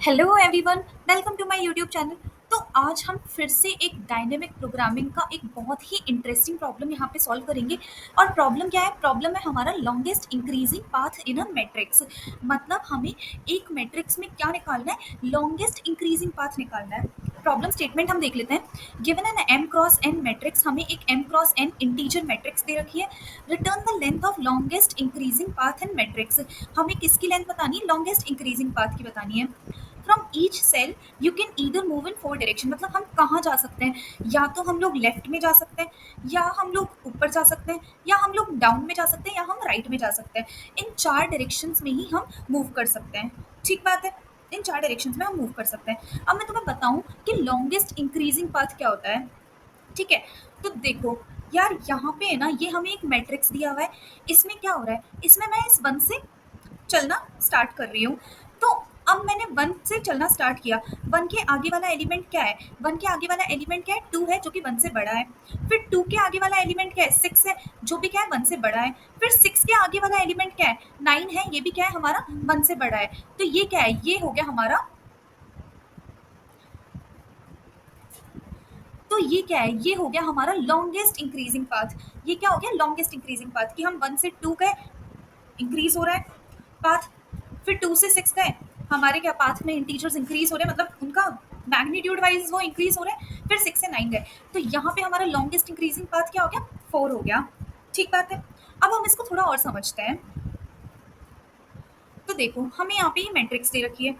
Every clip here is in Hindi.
Hello everyone, welcome to my YouTube channel. तो आज हम फिर से एक डायनेमिक प्रोग्रामिंग का एक बहुत ही इंटरेस्टिंग प्रॉब्लम यहाँ पे सॉल्व करेंगे। और प्रॉब्लम क्या है? प्रॉब्लम है हमारा longest increasing path in a matrix. मतलब हमें एक मैट्रिक्स में क्या निकालना है? लॉन्गेस्ट इंक्रीजिंग पाथ निकालना है। प्रॉब्लम स्टेटमेंट हम देख लेते हैं। Given an m cross n matrix, हमें एक m cross n integer matrix दे रखी है। Return the length of longest increasing path in matrix. हमें किसकी लेंथ बतानी है? लॉन्गेस्ट इंक्रीजिंग पाथ की बतानी है। From each cell you can either move in four direction. मतलब हम कहाँ जा सकते हैं? या तो हम लोग लेफ्ट में जा सकते हैं, या हम लोग ऊपर जा सकते हैं, या हम लोग डाउन में जा सकते हैं, या हम राइट में जा सकते हैं। इन चार डायरेक्शंस में ही हम मूव कर सकते हैं। ठीक बात है, इन चार डायरेक्शंस में हम मूव कर सकते हैं। अब मैं तुम्हें बताऊं कि लॉन्गेस्ट इंक्रीजिंग पाथ क्या होता है। ठीक है, तो देखो यार, यहाँ पे है ना, ये हमें एक मैट्रिक्स दिया हुआ है। इसमें क्या हो रहा है? इसमें मैं इस वन से चलना स्टार्ट कर रही हूँ। तो अब मैंने वन से चलना स्टार्ट किया। वन के आगे वाला एलिमेंट क्या है? वन के आगे वाला एलिमेंट क्या है? टू है, जो कि वन से बड़ा है। फिर टू के आगे वाला एलिमेंट क्या है? सिक्स है, जो भी क्या है? वन से बड़ा है। फिर सिक्स के आगे वाला एलिमेंट क्या है? नाइन है, ये भी क्या है? हमारा वन से बड़ा है। तो ये क्या है? ये हो गया हमारा, तो ये क्या है? ये हो गया हमारा लॉन्गेस्ट इंक्रीजिंग पाथ। ये क्या हो गया? लॉन्गेस्ट इंक्रीजिंग पाथ, कि हम वन से टू गए, इंक्रीज हो रहा है पाथ। फिर टू से सिक्स गए, हमारे क्या पाथ में इंटीजर्स इंक्रीज हो रहे हैं, मतलब उनका मैग्नीट्यूड वाइज वो इंक्रीज हो रहे हैं। फिर सिक्स से नाइन गए, तो यहाँ पे हमारा लॉन्गेस्ट इंक्रीजिंग पाथ क्या हो गया? फोर हो गया। ठीक बात है। अब हम इसको थोड़ा और समझते हैं। तो देखो, हमें यहाँ पे ये मैट्रिक्स दे रखी है।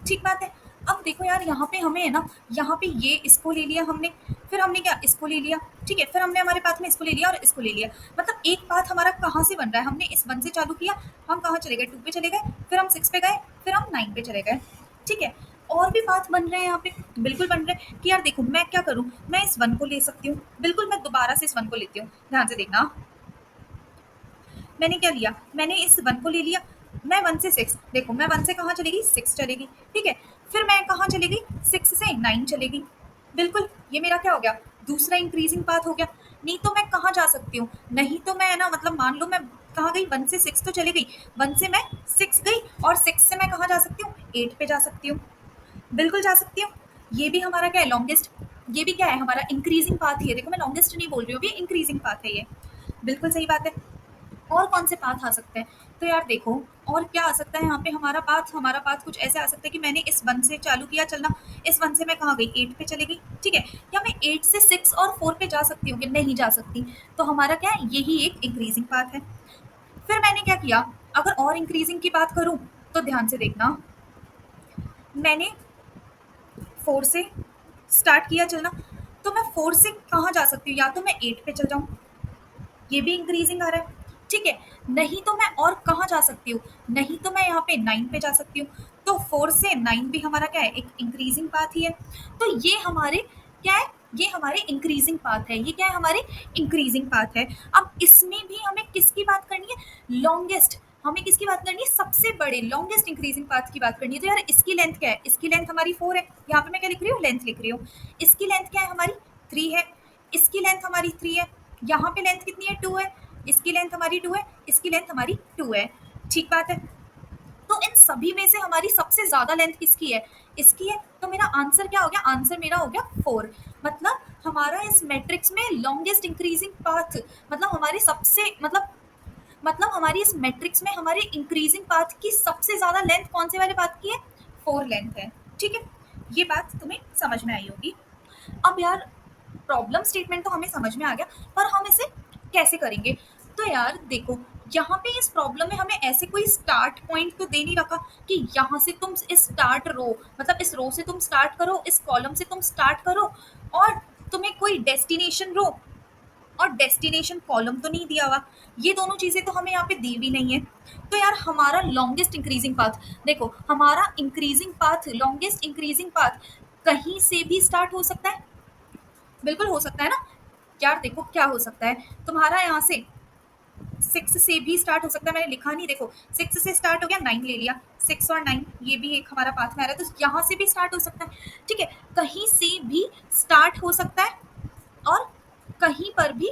ठीक बात है। अब देखो यार, यहाँ पे हमें है ना, यहाँ पे ये इसको ले लिया हमने, फिर हमने क्या इसको ले लिया। ठीक है, फिर हमने हमारे पाथ में इसको ले लिया और इसको ले लिया। मतलब एक पाथ हमारा कहाँ से बन रहा है? हमने इस वन से चालू किया, हम कहाँ चले गए? टू पे चले गए, फिर हम सिक्स पे गए, फिर हम नाइन पे चले गए। ठीक है, और भी पाथ बन रहे हैं यहाँ पे, बिल्कुल बन रहे हैं। कि यार देखो, मैं क्या करूँ? मैं इस वन को ले सकती हूँ, बिल्कुल मैं दोबारा से इस वन को लेती हूँ। ध्यान से देखना, मैंने क्या लिया? मैंने इस वन को ले लिया। मैं वन से सिक्स, देखो मैं वन से कहाँ चलेगी? सिक्स चलेगी। ठीक है, फिर मैं कहाँ चलेगी? सिक्स से नाइन चलेगी। बिल्कुल, ये मेरा क्या हो गया? दूसरा इंक्रीजिंग पाथ हो गया। नहीं तो मैं कहाँ जा सकती हूँ? नहीं तो मैं है ना, मतलब मान लो मैं कहाँ गई? वन से सिक्स तो चली गई, वन से मैं सिक्स गई, और सिक्स से मैं कहाँ जा सकती हूँ? एट पे जा सकती हूँ। बिल्कुल जा सकती हूँ। ये भी हमारा क्या है? लॉन्गेस्ट। ये भी क्या है? हमारा इंक्रीजिंग पाथ ही है। देखो, मैं लॉन्गेस्ट नहीं बोल रही हूँ, ये इंक्रीजिंग पाथ है ये। बिल्कुल सही बात है। और कौन से पाथ आ सकते हैं? तो यार देखो, और क्या आ सकता है यहाँ पे? हमारा पाथ कुछ ऐसे आ सकता है कि मैंने इस वन से चालू किया चलना, इस वन से मैं कहाँ गई? एट पे चली गई। ठीक है, या मैं एट से सिक्स और फोर पे जा सकती हूँ कि नहीं जा सकती? तो हमारा क्या है? यही एक इंक्रीजिंग पाथ है। फिर मैंने क्या किया? अगर और इंक्रीजिंग की बात करूँ, तो ध्यान से देखना, मैंने फोर से स्टार्ट किया चलना, तो मैं फोर से कहाँ जा सकती हूँ? या तो मैं एट पे चल जाऊँ, ये भी इंक्रीजिंग आ रहा है। ठीक है, नहीं तो मैं और कहाँ जा सकती हूँ? नहीं तो मैं यहाँ पे नाइन पे जा सकती हूँ। तो फोर से नाइन भी हमारा क्या है? एक इंक्रीजिंग पाथ ही है। तो ये हमारे क्या है? ये हमारे इंक्रीजिंग पाथ है। ये क्या है? हमारे इंक्रीजिंग पाथ है। अब इसमें भी हमें किसकी बात करनी है? लॉन्गेस्ट। हमें किसकी बात करनी है? सबसे बड़े लॉन्गेस्ट इंक्रीजिंग पाथ की बात करनी है। तो यार, इसकी लेंथ क्या है? इसकी लेंथ हमारी फोर है। यहाँ पे मैं क्या लिख रही हूँ? लेंथ लिख रही हूँ। इसकी लेंथ क्या है? हमारी थ्री है। इसकी लेंथ हमारी थ्री है। यहाँ पे लेंथ कितनी है? टू है। इसकी लेंथ हमारी टू है, इसकी लेंथ हमारी टू है। ठीक बात है। तो इन सभी में से हमारी सबसे ज्यादा लेंथ किसकी है? इसकी है। तो मेरा आंसर क्या हो गया? आंसर मेरा हो गया फोर। मतलब हमारा इस मैट्रिक्स में लॉन्गेस्ट इंक्रीजिंग पाथ, मतलब हमारे सबसे मतलब हमारी इस मैट्रिक्स में हमारे इंक्रीजिंग पाथ की सबसे ज्यादा लेंथ कौन से वाले पाथ की है? फोर लेंथ है। ठीक है, ये बात तुम्हें समझ में आई होगी। अब यार, प्रॉब्लम स्टेटमेंट तो हमें समझ में आ गया, पर हम इसे कैसे करेंगे? तो यार देखो, यहाँ पे इस प्रॉब्लम में हमें ऐसे कोई स्टार्ट पॉइंट तो दे नहीं रखा कि यहाँ से तुम इस स्टार्ट रो, मतलब इस रो से तुम स्टार्ट करो, इस कॉलम से तुम स्टार्ट करो, और तुम्हें कोई डेस्टिनेशन रो और डेस्टिनेशन कॉलम तो नहीं दिया हुआ। ये दोनों चीजें तो हमें यहाँ पे दी भी नहीं है। तो यार, हमारा लॉन्गेस्ट इंक्रीजिंग पाथ, देखो हमारा increasing path, longest increasing path कहीं से भी स्टार्ट हो सकता है। बिल्कुल हो सकता है ना। यार देखो, क्या हो सकता है तुम्हारा? यहाँ से सिक्स से भी स्टार्ट हो सकता है। मैंने लिखा नहीं, देखो सिक्स से स्टार्ट हो गया, नाइन ले लिया, सिक्स और नाइन ये भी एक हमारा पाथ में आ रहा है, तो यहाँ से भी स्टार्ट हो सकता है। ठीक है, कहीं से भी स्टार्ट हो सकता है और कहीं पर भी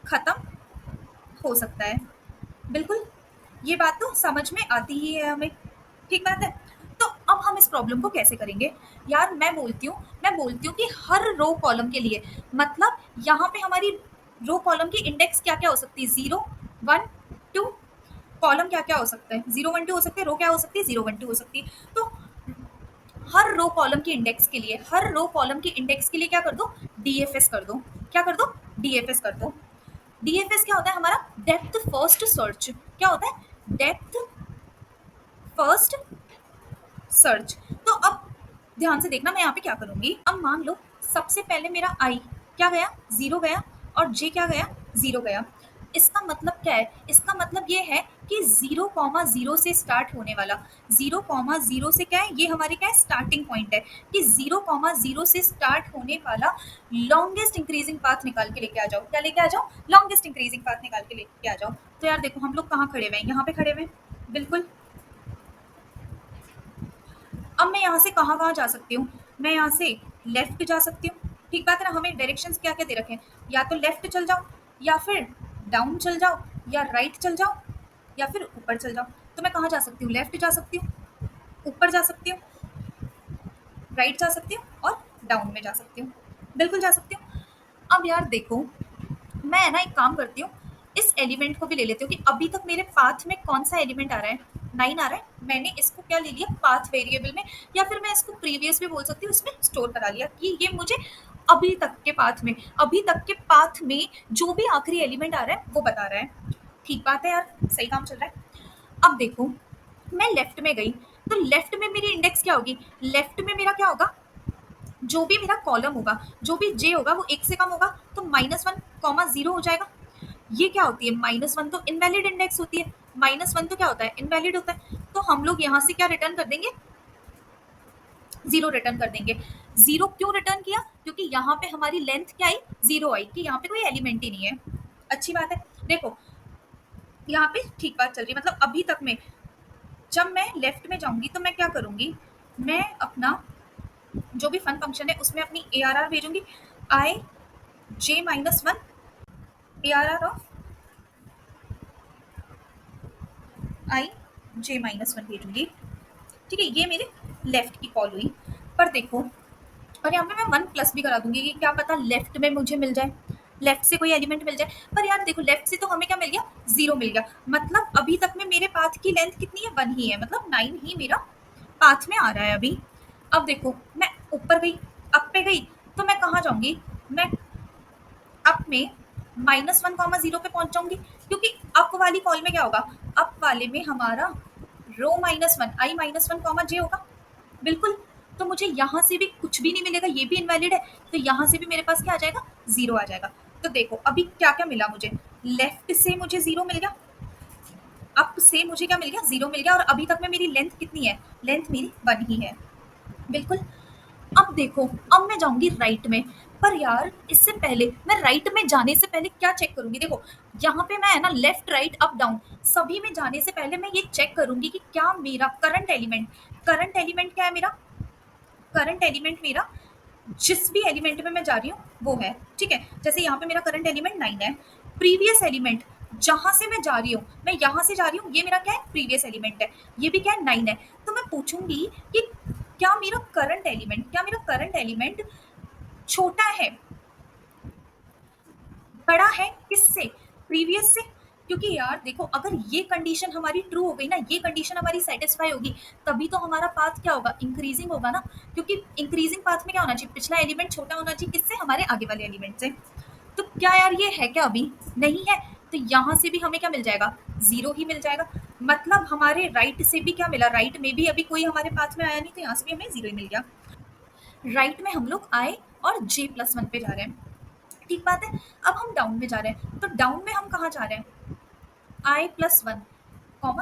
खत्म हो सकता है। बिल्कुल, ये बात तो समझ में आती ही है हमें। ठीक बात है। तो अब प्रॉब्लम को कैसे करेंगे यार, मैं बोलती हूँ कि हर रो कॉलम के लिए, मतलब यहाँ पे हमारी रो कॉलम की इंडेक्स क्या क्या हो सकती है, 0 1 2, कॉलम क्या क्या हो सकता है, 0 1 2 हो सकते हैं, रो क्या हो सकती है, 0 1 2 हो सकती है। तो हर रो कॉलम की इंडेक्स के लिए, हर रो कॉलम की इंडेक्स के लिए क्या कर दो, डीएफएस कर दो। क्या कर दो, डीएफएस कर दो। डीएफएस क्या होता है हमारा, डेप्थ फर्स्ट सर्च। क्या होता है, डेप्थ फर्स्ट सर्च। तो अब ध्यान से देखना, मैं यहाँ पे क्या करूंगी। अब मान लो सबसे पहले मेरा आई क्या गया, 0 गया, और जे क्या गया, 0 गया। इसका मतलब क्या है, इसका मतलब ये है कि 0,0 से स्टार्ट होने वाला, 0,0 से क्या है, ये हमारे क्या है, स्टार्टिंग पॉइंट है, कि 0,0 से स्टार्ट होने वाला लॉन्गेस्ट इंक्रीजिंग पाथ निकाल के लेके आ जाओ। क्या लेके आ जाओ, लॉन्गेस्ट इंक्रीजिंग पाथ निकाल के लेके आ जाओ। तो यार देखो हम लोग कहाँ खड़े हुए हैं, यहाँ पे खड़े हुए हैं, बिल्कुल। अब मैं यहाँ से कहाँ कहाँ जा सकती हूँ, मैं यहाँ से लेफ्ट जा सकती हूँ, ठीक बात है ना। हमें डायरेक्शंस क्या क्या दे रखे हैं, या तो लेफ्ट चल जाओ, या फिर डाउन चल जाओ, या राइट चल जाओ, या फिर ऊपर चल जाओ। तो मैं कहाँ जा सकती हूँ, लेफ्ट जा सकती हूँ, ऊपर जा सकती हूँ, राइट जा सकती हूँ, और डाउन में जा सकती हूँ, बिल्कुल जा सकती हूँ। अब यार देखो, मैं ना एक काम करती हूँ, इस एलिमेंट को भी ले लेती हूँ कि अभी तक मेरे पाथ में कौन सा एलिमेंट आ रहा है, 9 आ रहा है। मैंने इसको क्या ले लिया, पाथ वेरिएबल में, या फिर मैं इसको प्रीवियस भी बोल सकती हूँ, इसमें स्टोर करा लिया कि ये मुझे अभी तक के पाथ में, अभी तक के पाथ में जो भी आखिरी एलिमेंट आ रहा है वो बता रहा है। ठीक बात है यार, सही काम चल रहा है। अब देखो मैं लेफ्ट में गई, तो लेफ्ट में मेरी इंडेक्स क्या होगी, लेफ्ट में मेरा क्या होगा, जो भी मेरा कॉलम होगा, जो भी जे होगा वो 1 से कम होगा, तो -1,0 हो जाएगा। ये क्या होती है, -1 तो इनवैलिड इंडेक्स होती है, -1 तो क्या होता है, इनवैलिड होता है। तो हम लोग यहाँ से क्या रिटर्न कर देंगे, 0 रिटर्न कर देंगे। 0 क्यों रिटर्न किया, क्योंकि यहाँ पे हमारी लेंथ क्या आई, 0 आई, कि यहाँ पे कोई एलिमेंट ही नहीं है। अच्छी बात है। देखो यहाँ पे ठीक बात चल रही है, मतलब अभी तक में जब मैं लेफ्ट में जाऊंगी तो मैं क्या करूंगी, मैं अपना जो भी फन फंक्शन है उसमें अपनी ARR भेजूंगी, आई J-1, ARR of I J-1 भेजूंगी। ठीक है, ये मेरे लेफ्ट की कॉल हुई। पर देखो, और यहाँ पे मैं 1 प्लस भी करा दूंगी कि क्या पता लेफ्ट में मुझे मिल जाए, लेफ्ट से कोई एलिमेंट मिल जाए। पर यार देखो, लेफ्ट से तो हमें क्या मिल गया, 0 मिल गया, मतलब अभी तक में मेरे पाथ की लेंथ कितनी है, 1 ही है, मतलब 9 ही मेरा पाथ में आ रहा है अभी। अब देखो मैं ऊपर गई, अप पे गई, तो मैं कहाँ जाऊंगी, मैं अप में -1,0 पे पहुंच जाऊंगी, क्योंकि अप वाली कॉल में क्या होगा, अप वाले में हमारा रो -1 आई -1, होगा, बिल्कुल। तो मुझे यहाँ से भी कुछ भी नहीं मिलेगा, ये भी इनवैलिड है, तो यहाँ से भी मेरे पास क्या आ जाएगा, 0 आ जाएगा। तो देखो अभी क्या क्या मिला मुझे, लेफ्ट से मुझे 0 मिल गया, अप से मुझे क्या मिल गया, 0 मिल गया, और अभी तक में मेरी लेंथ कितनी है, लेंथ मेरी 1 ही है, बिल्कुल। अब देखो, अब मैं जाऊंगी राइट में, पर यार इससे पहले मैं राइट में जाने से पहले क्या चेक करूंगी, देखो यहाँ पे मैं है ना, लेफ्ट राइट अप डाउन सभी में जाने से पहले मैं ये चेक करूंगी कि क्या मेरा करंट एलिमेंट क्या है, मेरा करंट एलिमेंट मेरा जिस भी एलिमेंट में मैं जा रही हूँ वो है। ठीक है, जैसे यहाँ पे मेरा करंट एलिमेंट 9 है, प्रीवियस एलिमेंट जहां से मैं जा रही हूँ, मैं यहाँ से जा रही हूँ, ये मेरा क्या है, प्रीवियस एलिमेंट है, ये भी क्या है, 9 है। तो मैं पूछूंगी कि क्या मेरा करंट एलिमेंट छोटा है, बड़ा है किससे, प्रीवियस से। क्योंकि यार देखो, अगर ये कंडीशन हमारी ट्रू हो गई ना, ये कंडीशन हमारी सेटिस्फाई होगी, तभी तो हमारा पाथ क्या होगा, इंक्रीजिंग होगा ना। क्योंकि इंक्रीजिंग पाथ में क्या होना चाहिए, पिछला एलिमेंट छोटा होना चाहिए किससे, हमारे आगे वाले एलिमेंट से। तो क्या यार ये है क्या, अभी नहीं है, तो यहाँ से भी हमें क्या मिल जाएगा, 0 ही मिल जाएगा। मतलब हमारे राइट से भी क्या मिला, राइट में भी अभी कोई हमारे पाथ में आया नहीं, तो यहाँ से भी हमें 0 ही मिल गया। राइट में हम लोग आए और J+1 पे जा रहे हैं, ठीक बात है। अब हम डाउन में जा रहे हैं, तो डाउन में हम कहाँ जा रहे हैं, I+1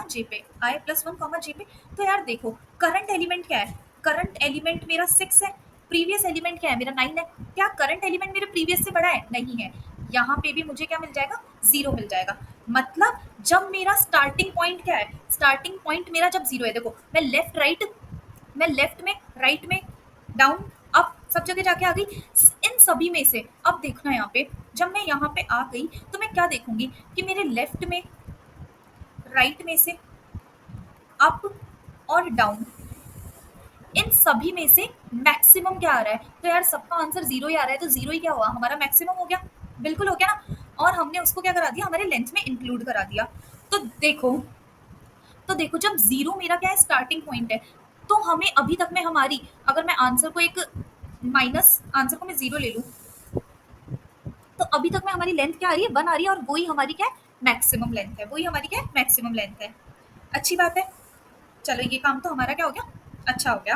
J पे, I+1 J पे। तो यार देखो, करंट एलिमेंट क्या है, करंट एलिमेंट मेरा 6 है, प्रीवियस एलिमेंट क्या है, मेरा 9 है। क्या करंट एलिमेंट मेरे प्रीवियस से बड़ा है, नहीं है। यहाँ पे भी मुझे क्या मिल जाएगा, 0 मिल जाएगा। मतलब जब मेरा स्टार्टिंग पॉइंट क्या है, स्टार्टिंग पॉइंट मेरा जब 0 है, देखो मैं लेफ्ट में, राइट में, डाउन, अप, सब जगह जाके आ गई। इन सभी में से अब देखना, यहाँ पे जब मैं यहाँ पे आ गई तो मैं क्या देखूंगी कि मेरे लेफ्ट में, राइट में से अप और डाउन, इन सभी में से मैक्सिमम क्या आ रहा है? तो यार सबका आंसर जीरो ही आ रहा है, तो जीरो ही क्या हुआ, हमारा मैक्सिमम हो गया। बिल्कुल हो गया ना। और हमने उसको क्या करा दिया, हमारे लेंथ में इंक्लूड करा दिया। तो देखो, तो देखो जब जीरो मेरा क्या है, स्टार्टिंग पॉइंट है, तो हमें अभी तक में हमारी, अगर मैं आंसर को एक माइनस आंसर को मैं जीरो ले लूँ, तो अभी तक में हमारी लेंथ क्या आ रही है, वन आ रही है, और वही हमारी क्या है, मैक्सिमम लेंथ है, वही हमारी क्या है, मैक्सिमम लेंथ है। अच्छी बात है। चलो ये काम तो हमारा क्या हो गया, अच्छा हो गया।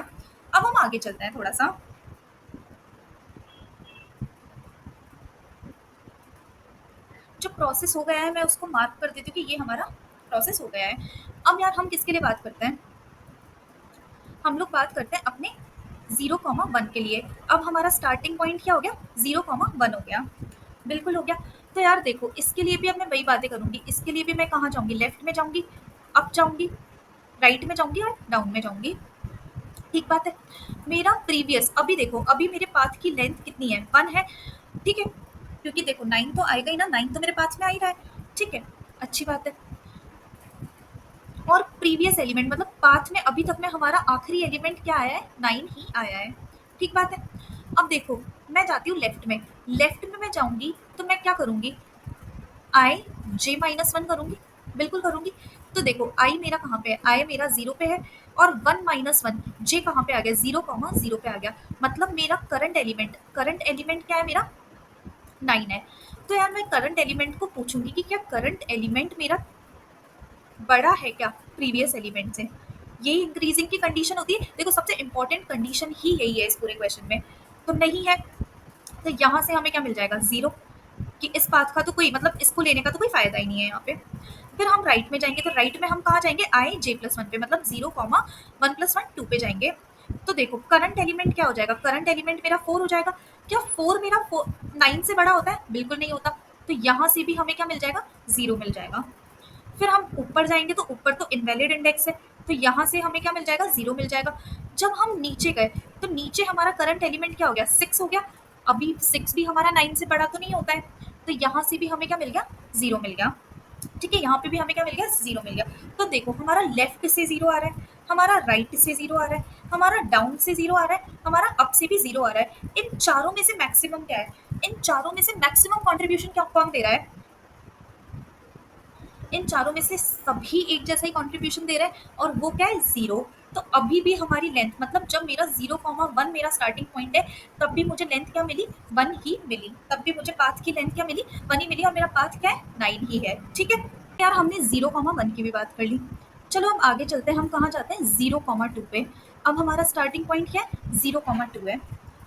अब हम आगे चलते हैं थोड़ा सा। जो प्रोसेस हो गया है मैं उसको मार्क कर देती हूँ कि ये हमारा प्रोसेस हो गया है। अब यार हम किसके लिए बात करते हैं, हम लोग बात करते हैं अपने 0,1 के लिए। अब हमारा स्टार्टिंग पॉइंट क्या हो गया, 0,1 हो गया। बिल्कुल हो गया। तो यार देखो इसके लिए भी अब मैं वही बातें करूंगी, इसके लिए भी मैं कहाँ जाऊंगी, लेफ्ट में जाऊंगी, अप जाऊंगी, राइट में जाऊंगी और डाउन में जाऊंगी। ठीक बात है। मेरा प्रीवियस, अभी देखो अभी मेरे पाथ की लेंथ कितनी है, 1 है। ठीक है, क्योंकि देखो 9 तो आएगा ही ना, 9 तो मेरे पाथ में आ ही रहा है। ठीक है, अच्छी बात है। और प्रीवियस एलिमेंट मतलब पाथ में अभी तक में हमारा आखिरी एलिमेंट क्या आया है, 9 ही आया है। ठीक बात है। अब देखो मैं जाती हूँ लेफ्ट में, लेफ्ट में मैं जाऊंगी तो मैं क्या करूंगी, आई j-1 करूंगी, बिल्कुल करूंगी। तो देखो आई मेरा कहाँ पे है, आई मेरा जीरो पे है, और 1 - 1 जे कहाँ पे आ गया, 0,0 पे आ गया। मतलब मेरा करंट एलिमेंट क्या है, मेरा 9 है। तो यार मैं करंट एलिमेंट को पूछूंगी कि क्या करंट एलिमेंट मेरा बड़ा है क्या प्रीवियस एलिमेंट से। यही इंक्रीजिंग की कंडीशन होती है, देखो सबसे इंपॉर्टेंट कंडीशन ही यही है इस पूरे क्वेश्चन में। तो नहीं है, तो यहाँ से हमें क्या मिल जाएगा, जीरो, कि इस पाथ का तो कोई मतलब इसको लेने का तो कोई फायदा ही नहीं है यहाँ पे। फिर हम राइट में जाएंगे, तो राइट में हम कहाँ जाएंगे, आई j+1 पे, मतलब 0,1 + 1 2 पे जाएंगे। तो देखो करंट एलिमेंट क्या हो जाएगा, करंट एलिमेंट मेरा 4 हो जाएगा। क्या 4 मेरा 9 से बड़ा होता है, बिल्कुल नहीं होता। तो यहाँ से भी हमें क्या मिल जाएगा, जीरो मिल जाएगा। फिर हम ऊपर जाएंगे तो ऊपर तो इनवैलिड इंडेक्स है, तो यहाँ से हमें क्या मिल जाएगा, जीरो मिल जाएगा। जब हम नीचे गए तो नीचे हमारा करंट एलिमेंट क्या हो गया, 6 हो गया। अभी 6 भी हमारा 9 से बड़ा तो नहीं होता है, तो यहाँ से भी हमें क्या मिल गया, जीरो मिल गया। ठीक है, यहाँ पे भी हमें क्या मिल गया, जीरो मिल गया। तो देखो हमारा लेफ्ट से जीरो आ रहा है, हमारा राइट से जीरो आ रहा है, हमारा डाउन से जीरो आ रहा है, हमारा अप से भी जीरो आ रहा है। इन चारों में से मैक्सिमम क्या है, इन चारों में से मैक्सिमम कॉन्ट्रीब्यूशन क्या कौन दे रहा है, इन चारों में से सभी एक जैसा ही कंट्रीब्यूशन दे रहे हैं, और वो क्या है, जीरो। तो अभी भी हमारी लेंथ, मतलब जब मेरा 0,1 मेरा स्टार्टिंग पॉइंट है, तब भी मुझे लेंथ क्या मिली, 1 ही मिली। तब भी मुझे पाथ की लेंथ क्या मिली, 1 ही मिली, और मेरा पाथ क्या है, 9 ही है। ठीक है यार, हमने 0,1 की भी बात कर ली। चलो अब आगे चलते हैं, हम कहाँ जाते हैं, 0,2 पे। अब हमारा स्टार्टिंग पॉइंट क्या है, 0,2 है।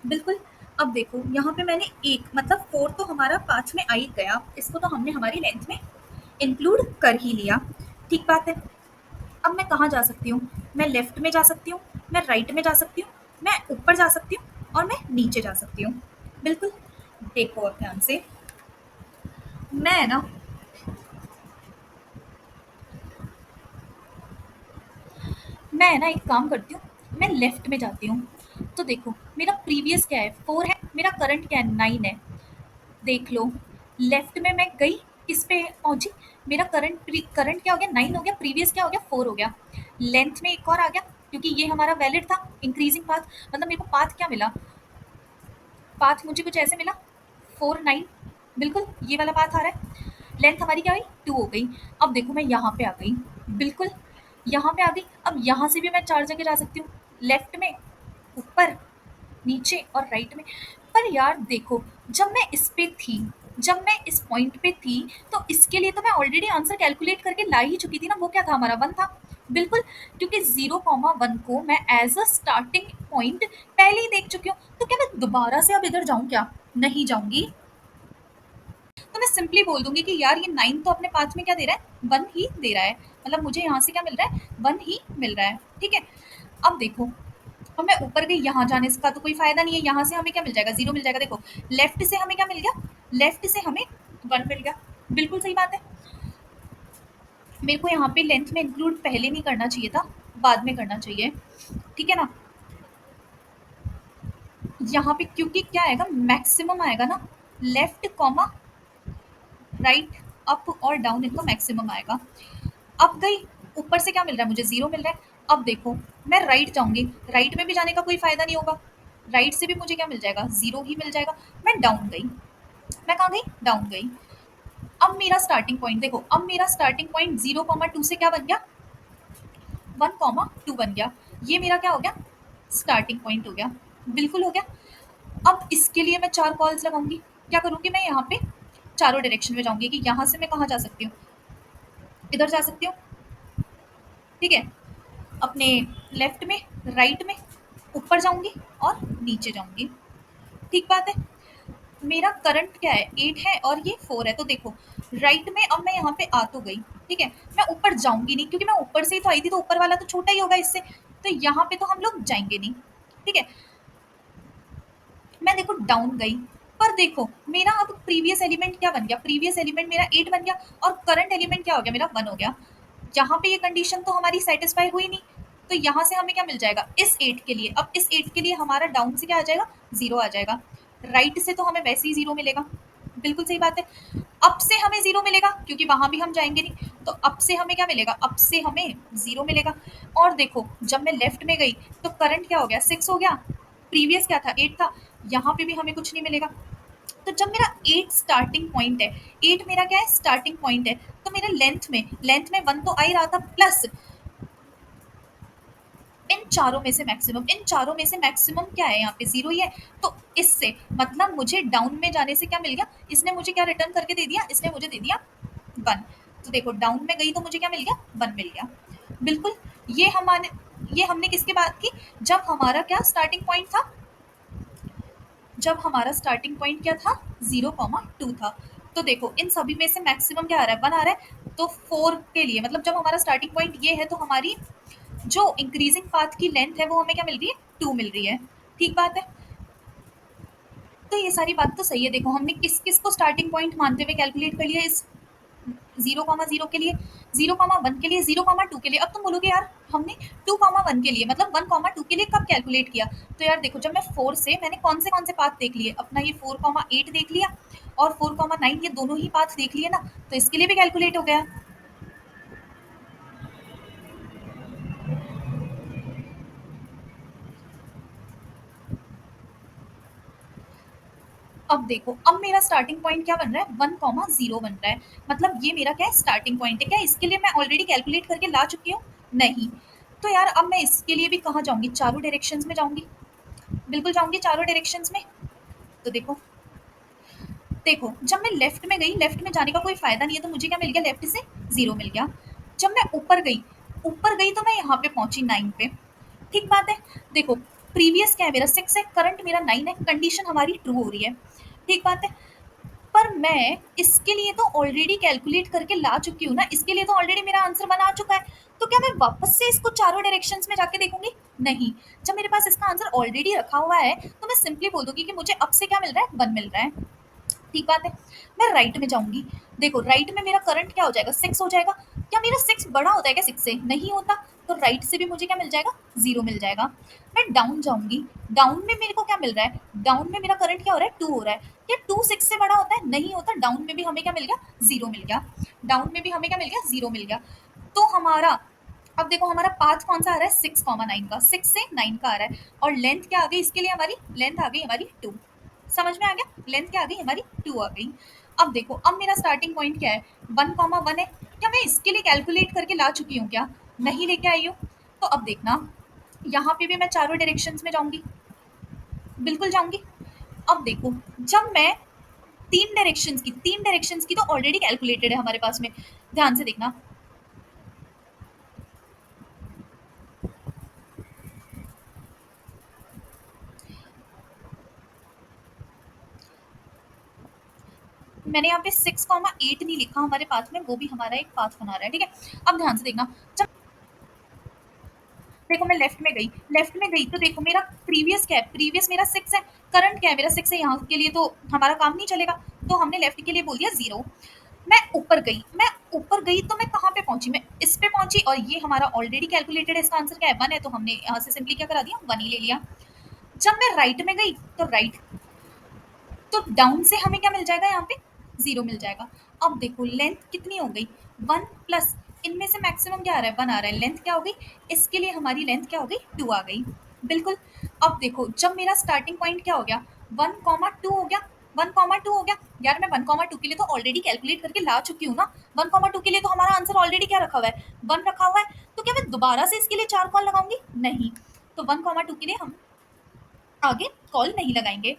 बिल्कुल। अब देखो यहाँ पे मैंने एक मतलब 4 तो हमारा पाथ में आ ही गया, इसको तो हमने हमारी लेंथ में इंक्लूड कर ही लिया। ठीक बात है। अब मैं कहाँ जा सकती हूँ, मैं लेफ्ट में जा सकती हूँ, मैं राइट में जा सकती हूँ, मैं ऊपर जा सकती हूँ, और मैं नीचे जा सकती हूँ। बिल्कुल। देखो अब ध्यान से, मैं ना मैं ना एक काम करती हूँ, मैं लेफ्ट में जाती हूँ। तो देखो मेरा प्रीवियस क्या है, 4 है, मेरा करंट क्या है, 9 है। देख लो, लेफ्ट में मैं गई, किस पे पहुंची, मेरा करंट क्या हो गया, 9 हो गया, प्रीवियस क्या हो गया, 4 हो गया। लेंथ में एक और आ गया, क्योंकि ये हमारा वैलिड था, इंक्रीजिंग पाथ। मतलब मेरे को पाथ क्या मिला, पाथ मुझे कुछ ऐसे मिला, 4 9, बिल्कुल ये वाला पाथ आ रहा है। लेंथ हमारी क्या हुई, 2 हो गई। अब देखो मैं यहाँ पे आ गई, बिल्कुल यहाँ पे आ गई। अब यहाँ से भी मैं 4 जगह जा सकती हूँ, लेफ्ट में, ऊपर, नीचे और राइट में। पर यार देखो, जब मैं इस पे थी, जब मैं इस पॉइंट पे थी, तो इसके लिए तो मैं ऑलरेडी आंसर कैलकुलेट करके ला ही चुकी थी ना, वो क्या था, हमारा 1 था। बिल्कुल, क्योंकि 0,1 को मैं एज अ स्टार्टिंग पॉइंट पहले ही देख चुकी हूँ, तो क्या मैं दोबारा से अब इधर जाऊँ क्या, नहीं जाऊंगी। तो मैं सिंपली बोल दूंगी कि यार ये 9 तो अपने पाथ में क्या दे रहा है, 1 ही दे रहा है। मतलब मुझे यहाँ से क्या मिल रहा है, 1 ही मिल रहा है। ठीक है। अब देखो, और मैं ऊपर गई, यहाँ जाने का तो कोई फायदा नहीं है, यहाँ से हमें क्या मिल जाएगा, जीरो मिल जाएगा। देखो लेफ्ट से हमें क्या मिल गया, लेफ्ट से हमें 1 मिल गया। बिल्कुल सही बात है। मेरे को यहाँ पे लेंथ में इंक्लूड पहले नहीं करना चाहिए था, बाद में करना चाहिए। ठीक है ना। यहाँ पे क्योंकि क्या आएगा, मैक्सिमम आएगा ना, लेफ्ट कॉमा राइट, अप और डाउन, इनका मैक्सिमम आएगा। अब गई, ऊपर से क्या मिल रहा है, मुझे जीरो मिल रहा है। अब देखो, मैं राइट जाऊंगी, राइट में भी जाने का कोई फायदा नहीं होगा, राइट से भी मुझे क्या मिल जाएगा, जीरो ही मिल जाएगा। मैं डाउन गई, मैं कहाँ गई, डाउन गई। अब मेरा स्टार्टिंग पॉइंट देखो, अब मेरा स्टार्टिंग पॉइंट 0,2 से क्या बन गया, 1,2 बन गया। ये मेरा क्या हो गया, स्टार्टिंग पॉइंट हो गया, बिल्कुल हो गया। अब इसके लिए मैं 4 कॉल्स लगाऊंगी। क्या करूंगी, मैं यहाँ पे चारों डायरेक्शन में जाऊंगी कि यहाँ से मैं कहाँ जा सकती हूँ, इधर जा सकती हूँ, ठीक है, अपने लेफ्ट में, राइट में, ऊपर जाऊंगी और नीचे जाऊंगी। ठीक बात है। मेरा करंट क्या है, 8 है और ये 4 है, तो देखो राइट में अब मैं यहाँ पे आ तो गई, ठीक है, मैं ऊपर जाऊंगी नहीं क्योंकि मैं ऊपर से ही तो आई थी, तो ऊपर वाला तो छोटा ही होगा इससे, तो यहाँ पे तो हम लोग जाएंगे नहीं, ठीक है। मैं देखो डाउन गई, पर देखो मेरा अब प्रीवियस एलिमेंट क्या बन गया, प्रीवियस एलिमेंट मेरा 8 बन गया और करंट एलिमेंट क्या हो गया, मेरा 1 हो गया। यहाँ पे ये कंडीशन तो हमारी सेटिस्फाई हुई नहीं, तो यहाँ से हमें क्या मिल जाएगा, इस 8 के लिए, अब इस 8 के लिए हमारा डाउन से क्या आ जाएगा, 0 आ जाएगा। राइट से तो हमें वैसे ही 0 मिलेगा, बिल्कुल सही बात है। अब से हमें 0 मिलेगा क्योंकि वहां भी हम जाएंगे नहीं, तो अब से हमें क्या मिलेगा, अब से हमें 0 मिलेगा। और देखो जब मैं लेफ्ट में गई तो करंट क्या हो गया, 6 हो गया, प्रीवियस क्या था, 8 था, यहाँ पे भी हमें कुछ नहीं मिलेगा। तो जब मेरा 8 स्टार्टिंग पॉइंट है, 8 मेरा क्या है, स्टार्टिंग पॉइंट है, तो मेरे लेंथ में 1 तो आ ही रहा था, प्लस इन चारों में से मैक्सिमम, इन चारों में से मैक्सिमम क्या है, यहाँ पे 0 ही है। तो इससे मतलब मुझे डाउन में जाने से क्या मिल गया, इसने मुझे क्या रिटर्न करके दे दिया, इसने मुझे दे दिया 1। तो देखो डाउन में गई तो मुझे क्या मिल गया, 1 मिल गया, बिल्कुल। ये हमने किसके बात की, जब हमारा क्या स्टार्टिंग पॉइंट था, जब हमारा स्टार्टिंग पॉइंट क्या था, 0,2 था। तो देखो इन सभी में से मैक्सिमम क्या आ रहा है, 1 आ रहा है, तो 4 के लिए मतलब जब हमारा स्टार्टिंग पॉइंट ये है, तो हमारी जो इंक्रीजिंग पाथ की लेंथ है वो हमें क्या मिल रही है, 2 मिल रही है। ठीक बात है। तो ये सारी बात तो सही है। देखो हमने किस किस को स्टार्टिंग पॉइंट मानते हुए कैलकुलेट कर लिया, इस 0,0 के लिए, 0,1 के लिए, 0,2 के लिए। अब तुम बोलोगे यार हमने 2,1 के लिए मतलब 1,2 के लिए कब कैलकुलेट किया, तो यार देखो जब मैं 4 से मैंने कौन से पाथ देख लिए, अपना ये 4,8 देख लिया और 4,9, ये दोनों ही पाथ देख लिए ना, तो इसके लिए भी कैलकुलेट हो गया। अब देखो अब मेरा स्टार्टिंग पॉइंट क्या बन रहा है, 1,0 बन रहा है, मतलब ये मेरा क्या है, स्टार्टिंग पॉइंट है। क्या इसके लिए मैं ऑलरेडी कैलकुलेट करके ला चुकी हूँ, नहीं। तो यार अब मैं इसके लिए भी कहाँ जाऊंगी, चारों डायरेक्शंस में जाऊंगी, बिल्कुल जाऊंगी चारों डायरेक्शंस में। तो देखो देखो जब मैं लेफ्ट में गई, लेफ्ट में जाने का कोई फायदा नहीं है, तो मुझे क्या मिल गया, लेफ्ट से 0 मिल गया। जब मैं ऊपर गई तो मैं यहाँ पे पहुंची 9 पे। ठीक बात है। देखो प्रीवियस क्या है, मेरा 6 है, करंट मेरा 9 है, कंडीशन हमारी ट्रू हो रही है। ठीक बात है। पर मैं इसके लिए तो ऑलरेडी कैलकुलेट करके ला चुकी हूँ ना, इसके लिए तो ऑलरेडी मेरा आंसर बना आ चुका है। तो क्या मैं वापस से इसको चारों डायरेक्शंस में जाके देखूंगी, नहीं। जब मेरे पास इसका आंसर ऑलरेडी रखा हुआ है, तो मैं सिंपली बोल दूंगी कि मुझे अब से क्या मिल रहा है, 1 मिल रहा है। ठीक बात है। मैं राइट में जाऊंगी, देखो राइट में मेरा करंट क्या हो जाएगा, 6 हो जाएगा। क्या मेरा 6 बड़ा होता है क्या 6 से, नहीं होता। तो राइट से भी मुझे क्या मिल जाएगा, 0 मिल जाएगा। मैं डाउन जाऊंगी, डाउन में मेरे को क्या मिल रहा है, डाउन में मेरा करंट क्या हो रहा है, 2 हो रहा है। क्या 2 6 से बड़ा होता है, नहीं होता। डाउन में भी हमें क्या मिल गया, 0 मिल गया। डाउन में भी हमें क्या मिल गया, 0 मिल गया। तो हमारा अब देखो हमारा पाथ कौन सा आ रहा है, 6,9 का, 6 से 9 का आ रहा है। और लेंथ क्या आ गई इसके लिए, हमारी लेंथ आ गई हमारी 2। समझ में आ गया, लेंथ क्या आ गई हमारी, 2 आ गई। अब देखो अब मेरा स्टार्टिंग पॉइंट क्या है, 1,1 है। क्या मैं इसके लिए कैलकुलेट करके ला चुकी हूँ क्या, नहीं लेके आई हूँ। तो अब देखना यहाँ पे भी मैं चारों डायरेक्शंस में जाऊंगी, बिल्कुल जाऊंगी। अब देखो जब मैं तीन डायरेक्शंस की तो ऑलरेडी कैलकुलेटेड है हमारे पास में, ध्यान से देखना। मैंने यहाँ पे 6,8 नहीं लिखा हमारे पाथ में, वो भी हमारा एक पाथ बना रहा है, ठीक है। अब ध्यान से देखना, जब देखो मैं लेफ्ट में गई तो देखो मेरा प्रीवियस क्या है, प्रीवियस मेरा 6 है, करंट क्या है, मेरा 6 है, यहाँ के लिए तो हमारा काम नहीं चलेगा, तो हमने लेफ्ट के लिए बोल दिया 0। मैं ऊपर गई तो मैं कहाँ पे पहुंची, मैं इस पे पहुंची, और ये हमारा ऑलरेडी कैलकुलेटेड है, इसका आंसर क्या है, 1 है, तो हमने यहाँ से सिंपली क्या करा दिया, 1 ही ले लिया। जब मैं राइट में गई तो डाउन से हमें क्या मिल जाएगा, यहाँ पे 0 मिल जाएगा। अब देखो लेंथ कितनी हो गई, 1 प्लस इनमें से मैक्सिमम क्या आ रहा है, 1 आ रहा है, लेंथ क्या हो गई, इसके लिए हमारी लेंथ क्या हो गई, 2 आ गई। बिल्कुल। अब देखो जब मेरा स्टार्टिंग पॉइंट क्या हो गया, 1,2 हो गया, 1,2 हो गया। यार मैं 1,2 के लिए तो ऑलरेडी कैलकुलेट करके ला चुकी हूँ ना, 1,2 के लिए तो हमारा आंसर ऑलरेडी क्या रखा हुआ है, 1 रखा हुआ है। तो क्या मैं दोबारा से इसके लिए 4 कॉल लगाऊंगी, नहीं। तो 1,2 के लिए हम आगे कॉल नहीं लगाएंगे।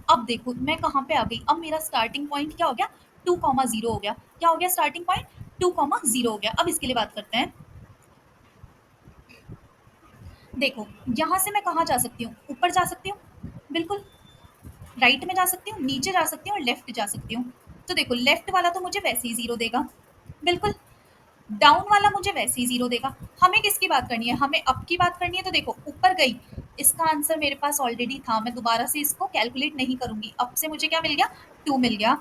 अब देखो मैं कहाँ पे आ गई, अब मेरा स्टार्टिंग पॉइंट क्या हो गया, 2,0 हो गया। क्या हो गया स्टार्टिंग पॉइंट, 2,0 हो गया। अब इसके लिए बात करते हैं। देखो यहाँ से मैं कहाँ जा सकती हूँ, ऊपर जा सकती हूँ, बिल्कुल। राइट में जा सकती हूँ, नीचे जा सकती हूँ और लेफ्ट जा सकती हूँ। तो देखो लेफ्ट वाला तो मुझे वैसे ही 0 देगा, बिल्कुल। डाउन वाला मुझे वैसे ही 0 देगा। हमें किसकी बात करनी है, हमें अप की बात करनी है। तो देखो ऊपर गई, इसका आंसर मेरे पास ऑलरेडी था, मैं दोबारा से इसको कैलकुलेट नहीं करूंगी। अप से मुझे क्या मिल गया, 2 मिल गया।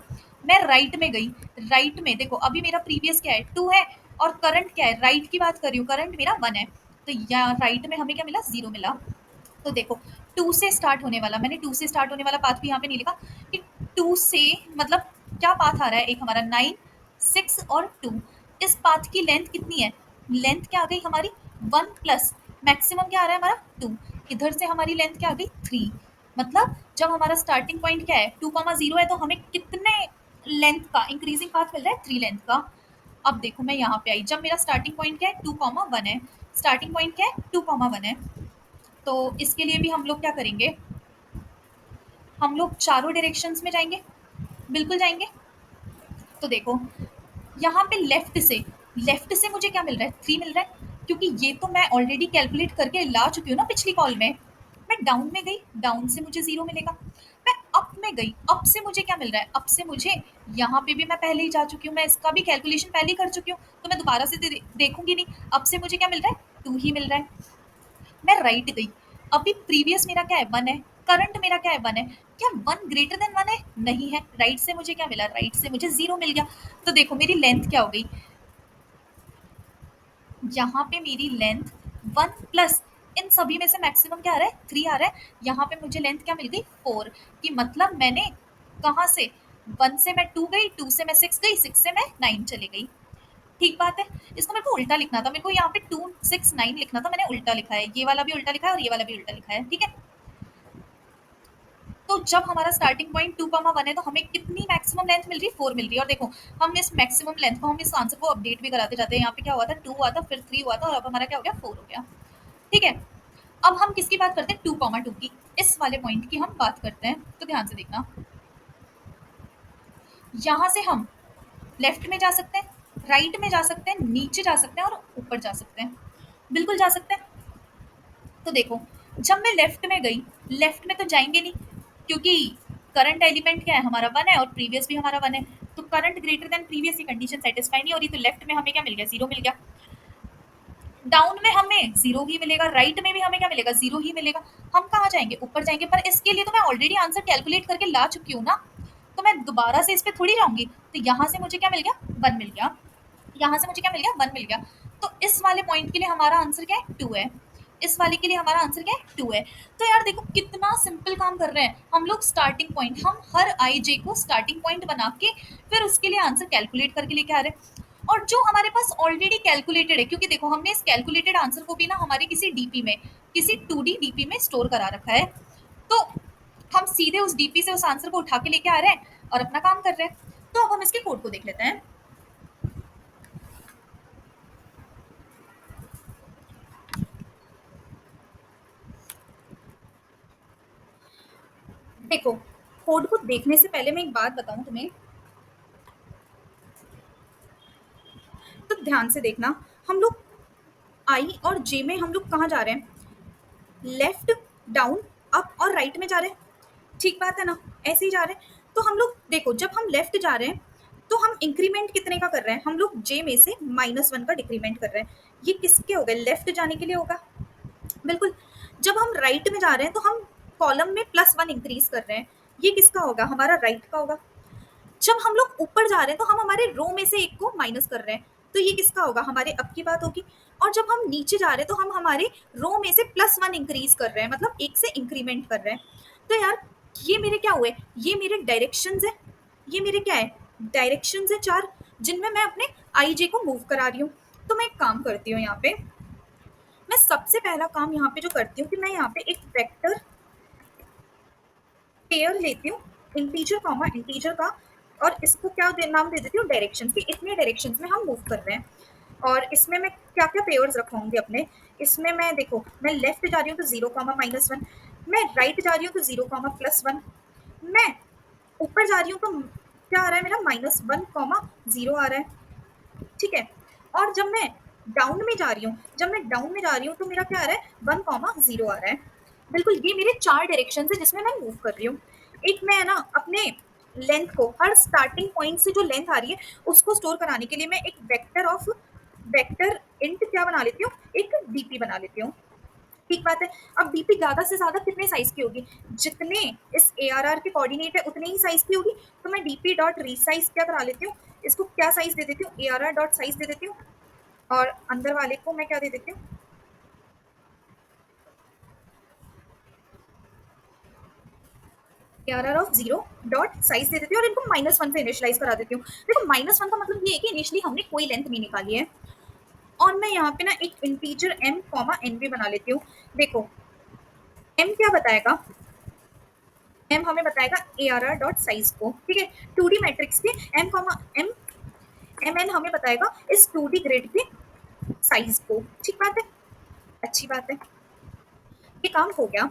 मैं राइट में गई, राइट में देखो अभी मेरा प्रीवियस क्या है, 2 है, और करंट क्या है, राइट की बात कर रही हूँ, करंट मेरा 1 है। तो यहाँ राइट में हमें क्या मिला, 0 मिला। तो देखो 2 से स्टार्ट होने वाला, मैंने 2 से स्टार्ट होने वाला पाथ भी यहाँ पे नहीं लिखा कि 2 से मतलब क्या पाथ आ रहा है, एक हमारा 9, 6 और 2। इस पाथ की लेंथ कितनी है, लेंथ क्या आ गई हमारी 1 प्लस मैक्सिमम क्या आ रहा है हमारा 2। इधर से हमारी लेंथ क्या आ गई 3। मतलब जब हमारा स्टार्टिंग पॉइंट क्या है 2,0 है, तो हमें कितने लेंथ का इंक्रीजिंग पाथ मिल रहा है, 3 लेंथ का। अब देखो मैं यहाँ पे आई, जब मेरा स्टार्टिंग पॉइंट क्या है 2,1 है, स्टार्टिंग पॉइंट क्या है 2,1 है। तो इसके लिए भी हम लोग क्या करेंगे, हम लोग चारों डायरेक्शंस में जाएंगे, बिल्कुल जाएंगे। तो देखो यहाँ पे लेफ्ट से मुझे क्या मिल रहा है, 3 मिल रहा है, क्योंकि ये तो मैं ऑलरेडी कैलकुलेट करके ला चुकी हूँ ना पिछली कॉल में। मैं डाउन में गई, डाउन से मुझे 0 मिलेगा। मैं अप में गई, अप से मुझे क्या मिल रहा है, अप से मुझे यहाँ पे भी मैं पहले ही जा चुकी हूँ, मैं इसका भी कैलकुलेशन पहले ही कर चुकी हूँ, तो मैं दोबारा से देखूंगी नहीं। अब से मुझे क्या मिल रहा है, 2 ही मिल रहा है। मैं राइट गई, अभी प्रीवियस मेरा क्या है 1 है, करंट मेरा क्या है 1 है। क्या 1 ग्रेटर देन 1 है, नहीं है। राइट से मुझे क्या मिला, राइट से मुझे 0 मिल गया। तो देखो मेरी लेंथ क्या हो गई, यहाँ पे मेरी लेंथ 1 प्लस इन सभी में से मैक्सिमम क्या आ रहा है, 3 आ रहा है। यहाँ पे मुझे लेंथ क्या मिल गई, 4। कि मतलब मैंने कहाँ से, 1 से मैं 2 गई, 2 से मैं 6 गई, 6 से मैं 9 चली गई। ठीक बात है। इसको मेरे को उल्टा लिखना था, मेरे को यहाँ पे 2 6 9 लिखना था, मैंने उल्टा लिखा है, ये वाला भी उल्टा लिखा है और ये वाला भी उल्टा लिखा है, ठीक है। तो जब हमारा स्टार्टिंग पॉइंट 2,1 है, तो हमें कितनी मैक्सिमम लेंथ मिल रही है, 4 मिल रही है। और देखो हम इस मैक्सिमम लेंथ को, हम इस आंसर को अपडेट भी कराते जाते हैं। यहाँ पे क्या हुआ था, 2 हुआ था, फिर 3 हुआ था, और अब हमारा क्या हो गया, 4 हो गया। ठीक है। अब हम किसकी बात करते हैं, 2,2 की, इस वाले पॉइंट की हम बात करते हैं। तो ध्यान से देखना, यहाँ से हम लेफ्ट में जा सकते हैं, राइट में जा सकते हैं, नीचे जा सकते हैं और ऊपर जा सकते हैं, बिल्कुल जा सकते हैं। तो देखो जब मैं लेफ्ट में गई, लेफ्ट में तो जाएंगे नहीं, क्योंकि करंट एलिमेंट क्या है हमारा 1 है और प्रीवियस भी हमारा 1 है। तो करंट ग्रेटर देन प्रीवियस, ये कंडीशन सेटिस्फाई नहीं हो रही, तो लेफ्ट में हमें क्या मिल गया, 0 मिल गया। डाउन में हमें 0 ही मिलेगा, राइट में भी हमें क्या मिलेगा, 0 ही मिलेगा। हम कहाँ जाएंगे, ऊपर जाएंगे। पर इसके लिए तो मैं ऑलरेडी आंसर कैलकुलेट करके ला चुकी हूँ ना, तो मैं दोबारा से इस पर थोड़ी जाऊंगी। तो यहाँ से मुझे क्या मिल गया, 1 मिल गया। यहाँ से मुझे क्या मिल गया, 1 मिल गया। तो इस वाले पॉइंट के लिए हमारा आंसर क्या है, 2 है। इस वाले के लिए हमारा आंसर क्या है, 2 है। तो यार देखो कितना सिंपल काम कर रहे हैं हम लोग। स्टार्टिंग पॉइंट, हम हर आई जे को स्टार्टिंग पॉइंट बना के फिर उसके लिए आंसर कैलकुलेट करके लेके आ रहे हैं। और जो हमारे पास ऑलरेडी कैलकुलेटेड है, क्योंकि देखो हमने इस कैलकुलेटेड आंसर को भी ना हमारे किसी डीपी में, किसी 2D डीपी में स्टोर करा रखा है। तो हम सीधे उस डीपी से उस आंसर को उठा के लेके आ रहे हैं और अपना काम कर रहे हैं। तो अब हम इसके कोड को देख लेते हैं। देखो कोड को देखने से पहले मैं एक बात बताऊं तुम्हें, तो ध्यान से देखना। हम लोग आई और जे में हम लोग कहाँ जा रहे हैं, लेफ्ट, डाउन, अप और राइट में जा रहे हैं। ठीक बात है ना, ऐसे ही जा रहे हैं। तो हम लोग देखो जब हम लेफ्ट जा रहे हैं, तो हम इंक्रीमेंट कितने का कर रहे हैं, हम लोग जे में से -1 का डिक्रीमेंट कर रहे हैं। ये किसके हो गए, लेफ्ट जाने के लिए होगा, बिल्कुल। जब हम राइट में जा रहे हैं, तो हम कॉलम में +1 इंक्रीज कर रहे हैं। ये किसका होगा, हमारा राइट का होगा। जब हम लोग ऊपर जा रहे हैं, तो हम हमारे रो में से एक को माइनस कर रहे हैं, तो ये किसका होगा, हमारे अप की बात होगी। और जब हम नीचे जा रहे हैं, तो हम हमारे रो में से +1 इंक्रीज कर रहे हैं, मतलब एक से इंक्रीमेंट कर रहे हैं। तो यार ये मेरे क्या हुए, ये मेरे डायरेक्शंस है, ये मेरे क्या है, डायरेक्शंस है 4, जिनमें मैं अपने आई जे को मूव करा रही हूँ। तो मैं एक काम करती हूँ यहाँ पे, मैं सबसे पहला काम यहाँ पे जो करती हूँ कि मैं यहाँ पे एक वेक्टर पेयर लेती हूँ, इंटीजर कॉमा इंटीजर का, और इसको क्या नाम दे देती हूँ, डायरेक्शन, कि इतने डायरेक्शन में हम मूव कर रहे हैं। और इसमें मैं क्या क्या पेयर्स रखूंगी अपने, इसमें मैं देखो, मैं लेफ्ट जा रही हूँ तो 0, -1, मैं राइट जा रही हूँ तो 0, +1, मैं ऊपर जा रही हूँ तो क्या आ रहा है मेरा, -1, 0 आ रहा है। ठीक है, और जब मैं डाउन में जा रही हूँ, तो मेरा क्या आ रहा है, 1, 0 आ रहा है। बिल्कुल, ये मेरे 4 डायरेक्शन है जिसमें मैं मूव कर रही हूँ। एक मैं ना अपने लेंथ को, हर स्टार्टिंग पॉइंट से जो लेंथ आ रही है उसको स्टोर कराने के लिए मैं एक वेक्टर इंट क्या बना लेती हूँ, एक डीपी बना लेती हूँ। ठीक बात है। अब डीपी ज्यादा से ज्यादा कितने साइज की होगी, जितने इस ARR के कोऑर्डिनेट है उतने ही साइज की होगी। तो मैं डीपी डॉट रीसाइज क्या करा लेती हूँ, इसको क्या साइज दे देती हूँ, ARR डॉट साइज दे देती हूँ, और अंदर वाले को मैं क्या दे देती हूँ, ARR ऑफ 0 डॉट साइज दे देती हूँ, और इनको -1 से इनिशियलाइज करा देती हूँ। देखो, -1 का मतलब ये है कि इनिशियली हमने कोई लेंथ नहीं निकाली है। और मैं यहाँ पे ना एक इंटीजर m, n भी बना लेती हूँ। देखो, m क्या बताएगा, m हमें बताएगा ARR डॉट साइज को। ठीक है, 2D मैट्रिक्स के m, mn हमें बताएगा इस 2D ग्रिड के साइज को। ठीक बात है, अच्छी बात है, ये काम हो गया।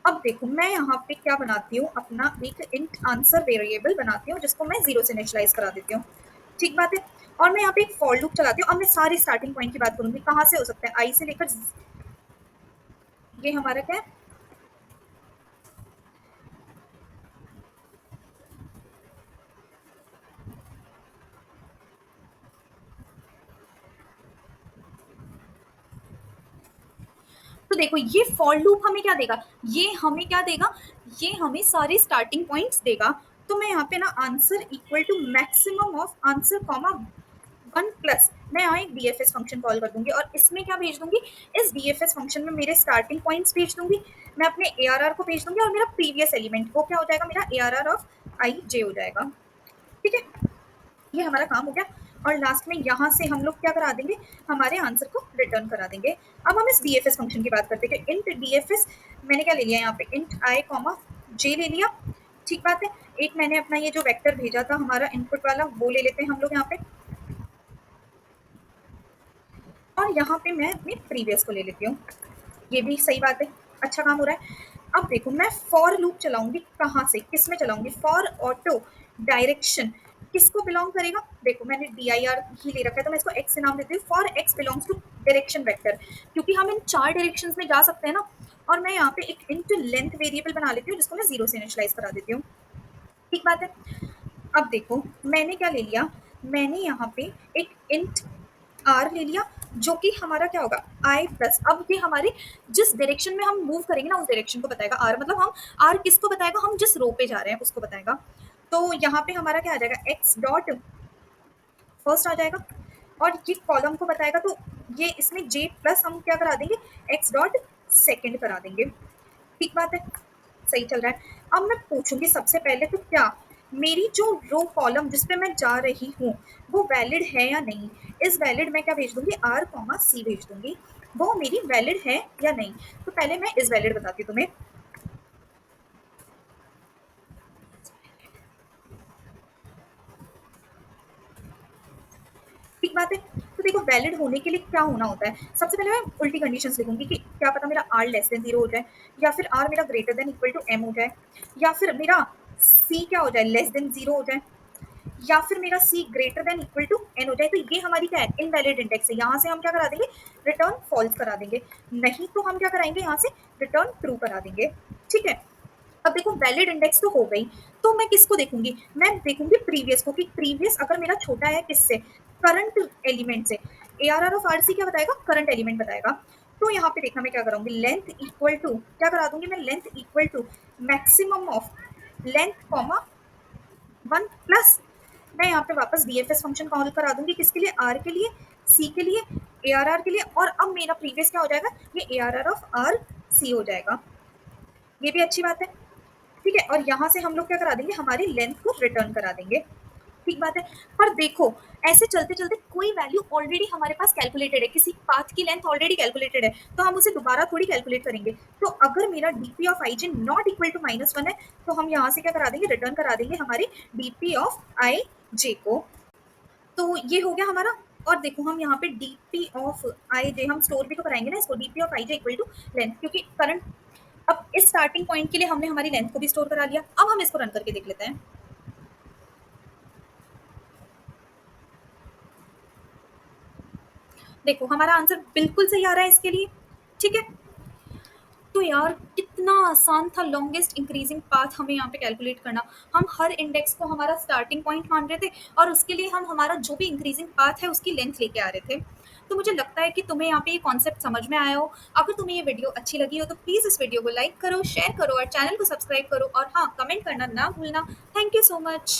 अब देखो, मैं यहाँ पे क्या बनाती हूँ, अपना एक इंट आंसर वेरिएबल बनाती हूँ जिसको मैं 0 से इनिशियलाइज करा देती हूँ। ठीक बात है, और मैं यहाँ पे एक फॉर लूप चलाती हूँ। अब मैं सारी स्टार्टिंग पॉइंट की बात करूंगी, कहाँ से हो सकता है, आई से लेकर, ये हमारा क्या है, तो देखो ये फॉर लूप हमें क्या देगा, ये हमें क्या देगा, ये हमें सारे स्टार्टिंग पॉइंट्स देगा। तो मैं यहाँ पे ना answer equal to maximum of answer comma 1+, मैं यहाँ एक BFS फंक्शन कॉल कर दूंगी, और इसमें क्या भेज दूंगी, इस BFS फंक्शन में मेरे स्टार्टिंग पॉइंट्स भेज दूंगी, मैं अपने ARR को भेज दूंगी, और मेरा प्रीवियस एलिमेंट वो क्या हो जाएगा, मेरा ARR ऑफ IJ हो जाएगा। ठीक है, ये हमारा काम हो गया। और लास्ट में यहाँ से हम लोग क्या करा देंगे, हमारे आंसर को रिटर्न करा देंगे। अब हम इस DFS फंक्शन की बात करते हैं कि इंट DFS, मैंने क्या ले लिया यहाँ पे, इंट I, J ले लिया। ठीक बात है, एक मैंने अपना ये जो वेक्टर भेजा था हमारा इनपुट वाला, वो ले लेते हैं हम लोग यहाँ पे, और यहाँ पे मैं अपने प्रीवियस को ले लेती हूँ। ये भी सही बात है, अच्छा काम हो रहा है। अब देखो, मैं फॉर लूप चलाऊंगी, कहाँ से, किस में चलाऊंगी, फॉर ऑटो डायरेक्शन किसको बिलोंग करेगा, देखो मैंने DIR ही ले रखा है तो मैं इसको x से नाम देती हूँ, for x belongs to direction vector, क्योंकि हम इन 4 डायरेक्शंस में जा सकते हैं ना। और मैं यहाँ पे एक इंट लेंथ वेरिएबल बना लेती हूँ जिसको मैं 0 से इनिशियलाइज करा देती हूँ। ठीक बात है। अब देखो, मैंने क्या ले लिया, मैंने यहाँ पे एक इंट आर ले लिया, जो कि हमारा क्या होगा, I+। अब ये हमारे जिस डायरेक्शन में हम मूव करेंगे ना उस डायरेक्शन को बताएगा आर, मतलब हम आर किसको बताएगा, हम जिस रो पे जा रहे हैं उसको बताएगा। तो यहाँ पे हमारा क्या आ जाएगा, x डॉट फर्स्ट आ जाएगा, और ये कॉलम को बताएगा, तो ये इसमें J+ हम क्या करा देंगे, x डॉट सेकेंड करा देंगे। ठीक बात है, सही चल रहा है। अब मैं पूछूंगी सबसे पहले, तो क्या मेरी जो रो कॉलम जिस पे मैं जा रही हूँ वो वैलिड है या नहीं, इस वैलिड में क्या भेज दूंगी, R, C भेज दूंगी, वो मेरी वैलिड है या नहीं। तो पहले मैं इस वैलिड बताती हूँ तुम्हें। ठीक बात है, तो देखो वैलिड होने के लिए क्या होना होता है, सबसे पहले मैं उल्टी कंडीशंस लिखूंगी कि क्या पता मेरा R <0 हो जाए, या फिर R मेरा >= M हो जाए, या फिर मेरा C क्या हो जाए, <0 हो जाए, या फिर मेरा C >= N हो जाए। तो ये हमारी क्या है, इनवैलिड इंडेक्स है, यहाँ से हम क्या करा देंगे, रिटर्न फॉल्स करा देंगे, नहीं तो हम क्या कराएंगे, यहाँ से रिटर्न ट्रू करा देंगे। ठीक है, अब देखो वैलिड इंडेक्स तो हो गई, तो मैं किसको देखूंगी, मैं देखूंगी प्रीवियस को, कि प्रीवियस अगर मेरा छोटा है किससे, करंट एलिमेंट से। ARR ऑफ RC क्या बताएगा, करंट एलिमेंट बताएगा। तो यहाँ पे देखना मैं क्या करूंगी, लेंथ इक्वल टू क्या करा दूंगी, मैं length equal to maximum of length comma 1+, मैं यहाँ पे वापस DFS फंक्शन कॉल करा दूंगी, किसके लिए, R के लिए, C के लिए, ARR के लिए, और अब मेरा प्रीवियस क्या हो जाएगा, ये ARR ऑफ RC हो जाएगा। ये भी अच्छी बात है। ठीक है, और यहाँ से हम लोग क्या करा देंगे, हमारी लेंथ को रिटर्न करा देंगे। ठीक बात है। पर देखो, ऐसे चलते-चलते कोई वैल्यू ऑलरेडी हमारे पास कैलकुलेटेड है, किसी पाथ की लेंथ ऑलरेडी कैलकुलेटेड है, तो हम उसे दोबारा थोड़ी कैलकुलेट करेंगे। तो अगर मेरा DP of I J not equal to -1 है, तो हम यहाँ से क्या करा देंगे, रिटर्न करा देंगे हमारे डीपी ऑफ आई जे को। तो ये हो गया हमारा। और देखो हम यहाँ पे डीपी ऑफ आई जे हम स्टोर भी तो कराएंगे ना इसको, DP of I J equal to length, क्योंकि करंट अब इस स्टार्टिंग पॉइंट के लिए हमने हमारी लेंथ को भी स्टोर करा लिया। अब हम इसको रन करके देख लेते हैं। देखो हमारा आंसर बिल्कुल सही आ रहा है इसके लिए, ठीक है। तो यार कितना आसान था लॉन्गेस्ट इंक्रीजिंग पाथ हमें यहाँ पे कैलकुलेट करना। हम हर इंडेक्स को हमारा स्टार्टिंग पॉइंट मान रहे थे और उसके लिए हम हमारा जो भी इंक्रीजिंग पाथ है उसकी लेंथ लेके आ रहे थे। तो मुझे लगता है कि तुम्हें यहाँ पे ये कॉन्सेप्ट समझ में आया हो। अगर तुम्हें ये वीडियो अच्छी लगी हो तो प्लीज़ इस वीडियो को लाइक करो, शेयर करो और चैनल को सब्सक्राइब करो, और हाँ, कमेंट करना ना भूलना। Thank you so much.